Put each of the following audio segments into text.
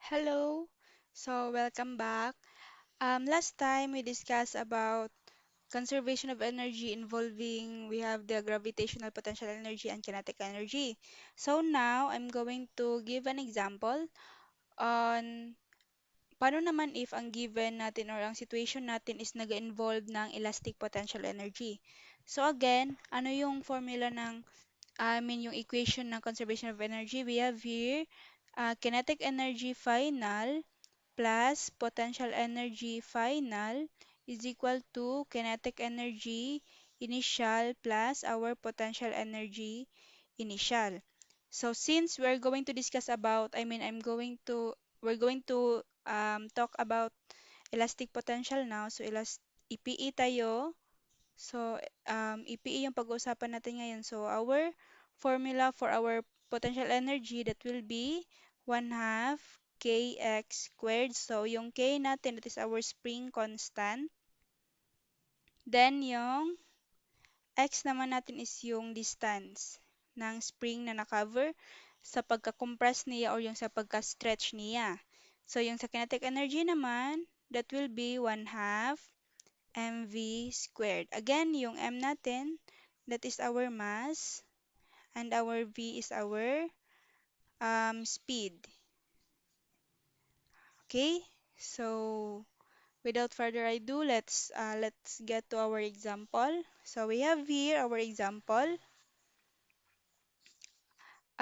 Hello. Welcome back. Last time we discussed about conservation of energy involving we have the gravitational potential energy and kinetic energy. So now I'm going to give an example on paano naman if ang given natin or ang situation natin is nag-involve ng elastic potential energy. So again, ano yung formula ng yung equation ng conservation of energy? We have here kinetic energy final plus potential energy final is equal to kinetic energy initial plus our potential energy initial. So since we're going to discuss about, we're going to talk about elastic potential now. So EPE tayo. So EPE yung pag-uusapan natin ngayon. So our formula for our potential energy that will be 1 half kx squared. So yung k natin, that is our spring constant. Then yung x naman natin is yung distance ng spring na na-cover sa pagka-compress niya or yung sa pagka-stretch niya. So yung sa kinetic energy naman, that will be 1 half mv squared. Again, yung m natin, that is our mass, and our v is our speed. Okay, so without further ado, let's get to our example. So we have here our example.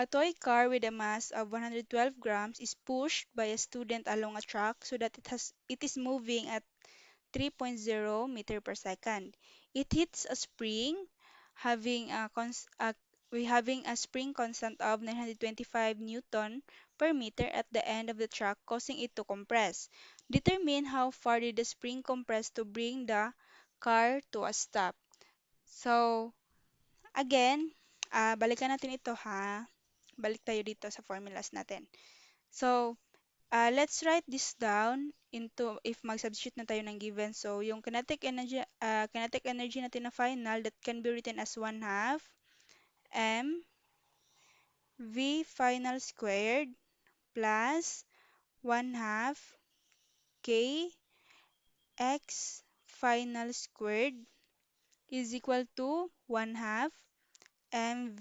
A toy car with a mass of 112 grams is pushed by a student along a track so that it is moving at 3.0 meter per second. It hits a spring having having a spring constant of 925 Newton per meter at the end of the track, causing it to compress. Determine how far did the spring compress to bring the car to a stop. So, again, balikan natin ito ha. Balik tayo dito sa formulas natin. So, let's write this down into if mag-substitute na tayo ng given. So, yung kinetic energy natin na final that can be written as 1 half m v final squared plus 1 half k x final squared is equal to 1 half mv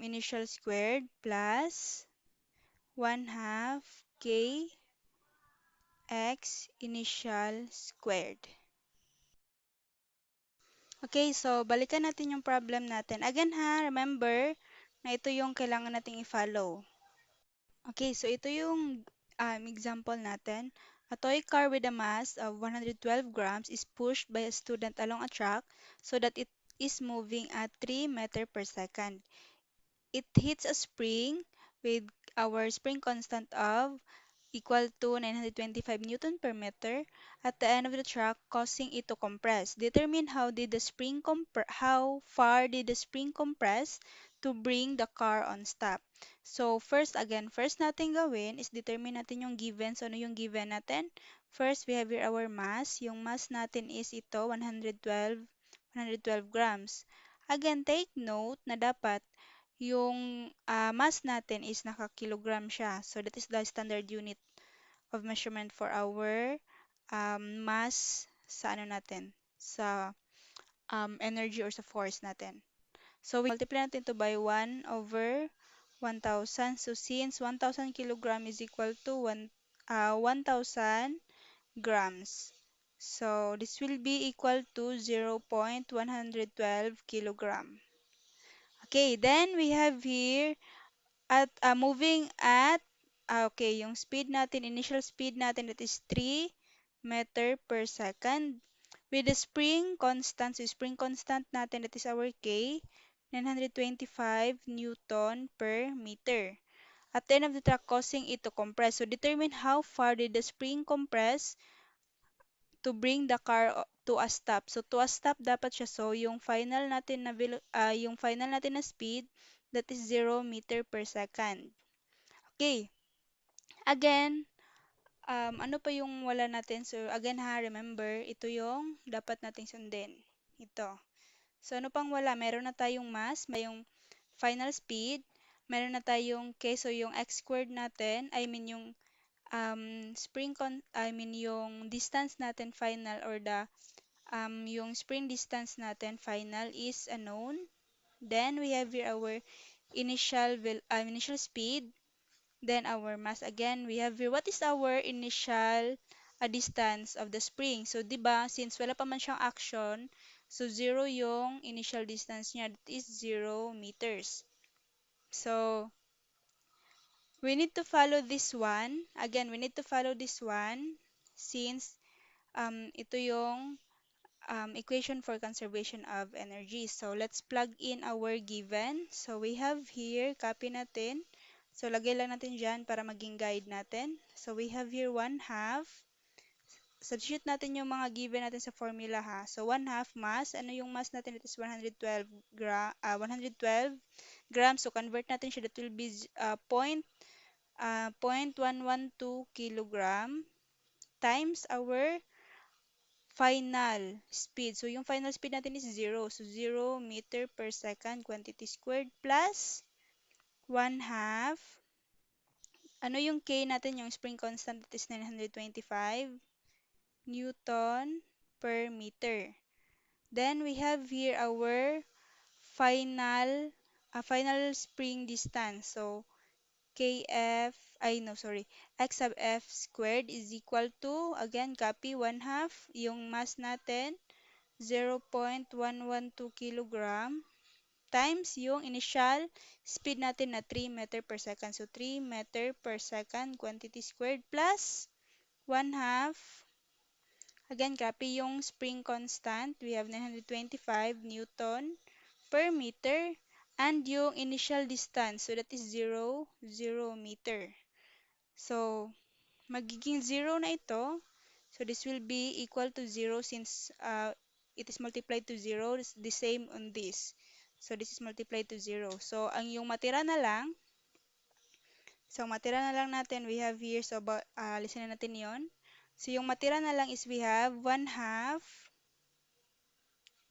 initial squared plus 1 half k x initial squared. Okay, so balikan natin yung problem natin. Again ha, remember na ito yung kailangan nating i-follow. Okay, so ito yung example natin. A toy car with a mass of 112 grams is pushed by a student along a track so that it is moving at 3 meter per second. It hits a spring with our spring constant of equal to 925 Newton per meter at the end of the track, causing it to compress. Determine how far did the spring compress to bring the car on stop. So first natin gawin is determine natin yung given. So ano yung given natin? First, we have here our mass. Yung mass natin is ito, 112 grams. Again, take note na dapat yung mass natin is naka-kilogram siya. So that is the standard unit of measurement for our mass sa ano natin, sa energy or sa force natin. So we multiply natin to by 1 over 1,000. So since 1,000 kilogram is equal to 1,000 grams. So this will be equal to 0.112 kilogram. Okay, then we have here at moving at okay, yung speed natin, initial speed natin that is 3 meter per second with the spring constant. So spring constant natin that is our K, 925 Newton per meter. At the end of the track, causing it to compress. So determine how far did the spring compress to bring the car to a stop. So to a stop dapat siya. So yung final natin na speed that is 0 meter per second. Okay. Again, ano pa yung wala natin? So again ha, remember, ito yung dapat nating sundin. Ito. So ano pang wala? Meron na tayong mass, may yung final speed, meron na tayong K, so yung x squared natin, yung yung distance natin final or yung spring distance natin final is unknown. Then we have here our initial speed. Then our mass again, we have here what is our initial distance of the spring. So 'di ba, since wala pa man siyang action, so zero yung initial distance niya, that is 0 meters. So we need to follow this one. Again, we need to follow this one since ito yung equation for conservation of energy. So, let's plug in our given. So, we have here, copy natin. So, lagay lang natin dyan para maging guide natin. So, we have here 1/2. Substitute natin yung mga given natin sa formula ha. So, 1/2 mass. Ano yung mass natin? It is 112 grams. So, convert natin siya. That will be 0.112 kilogram times our final speed. So, yung final speed natin is 0. So, 0 meter per second quantity squared plus 1/2. Ano yung K natin? Yung spring constant that is 925 Newton per meter. Then, we have here our final, final spring distance. So, KF, no, sorry, X sub F squared is equal to, again, copy 1/2, yung mass natin, 0.112 kilogram times yung initial speed natin na 3 meter per second. So, 3 meter per second quantity squared plus 1/2. Again, copy yung spring constant. We have 925 Newton per meter and yung initial distance. So, that is 0 meter. So, magiging 0 na ito. So, this will be equal to 0 since it is multiplied to 0. It's the same on this. So, this is multiplied to 0. So, ang yung matira na lang, natin, we have here, so, listen na natin yon. So, yung matira na lang is we have 1/2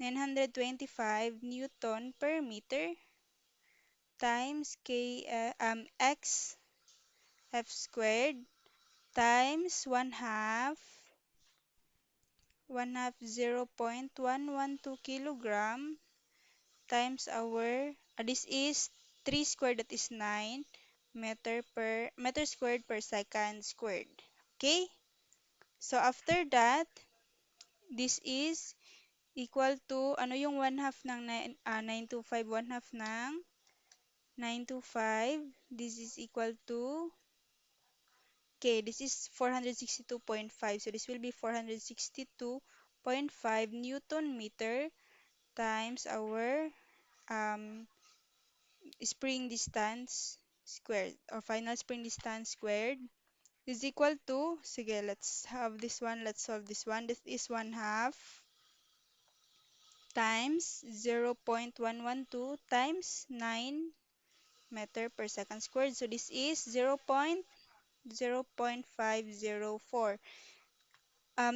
925 Newton per meter times X F squared times 1/2 0.112 kilogram times our this is 3 squared, that is 9 meter squared per second squared. Okay? So after that, this is equal to ano yung 1/2 ng 925, 1/2 ng 925, this is equal to, okay, this is 462.5. So this will be 462.5 Newton meter times our um, spring distance squared or final spring distance squared is equal to, sige, let's have this one, let's solve this one. This is 1/2 times 0.112 times 9 meter per second squared. So this is 0.0504.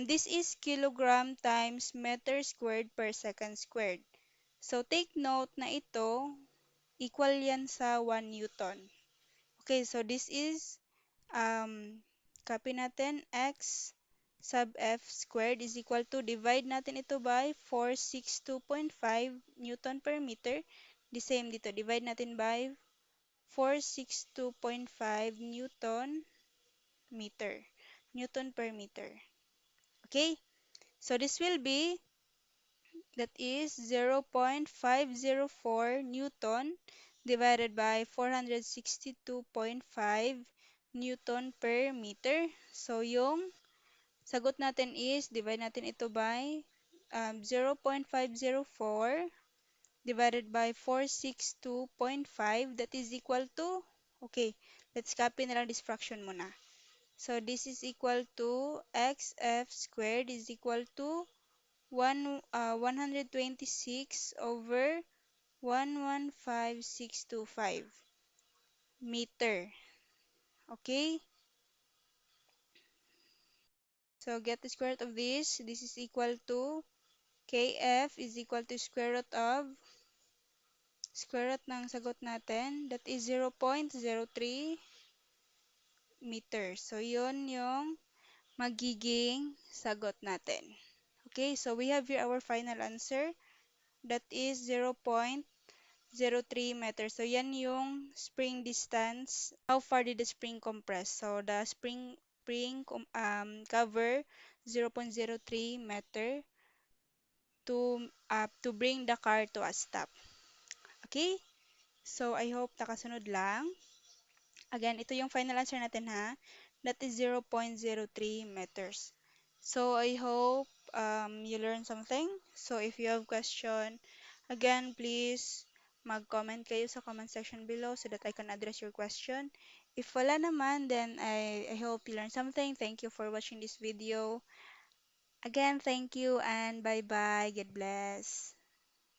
This is kilogram times meter squared per second squared. So take note na ito, equal yan sa 1 Newton. Okay, so this is, copy natin, X sub F squared is equal to, divide natin ito by 462.5 Newton per meter. The same dito, divide natin by 462.5 Newton per meter. Okay, so this will be, that is 0.504 Newton divided by 462.5 Newton per meter. So, yung sagot natin is, divide natin ito by 0.504 divided by 462.5, that is equal to, okay, let's copy na lang this fraction muna. So, this is equal to xf squared is equal to 126 over 115,625 meter. Okay? So, get the square root of this. This is equal to kf is equal to square root of Square root ng sagot natin, that is 0.03 meters. So, yun yung magiging sagot natin. Okay, so we have here our final answer. That is 0.03 meters. So, yan yung spring distance. How far did the spring compress? So, the cover 0.03 meter to bring the car to a stop. Okay? So, I hope nakasunod lang. Again, ito yung final answer natin ha. That is 0.03 meters. So, I hope you learned something. So, if you have question, again, please mag-comment kayo sa comment section below so that I can address your question. If wala naman, then I hope you learned something. Thank you for watching this video. Again, thank you and bye-bye. God bless.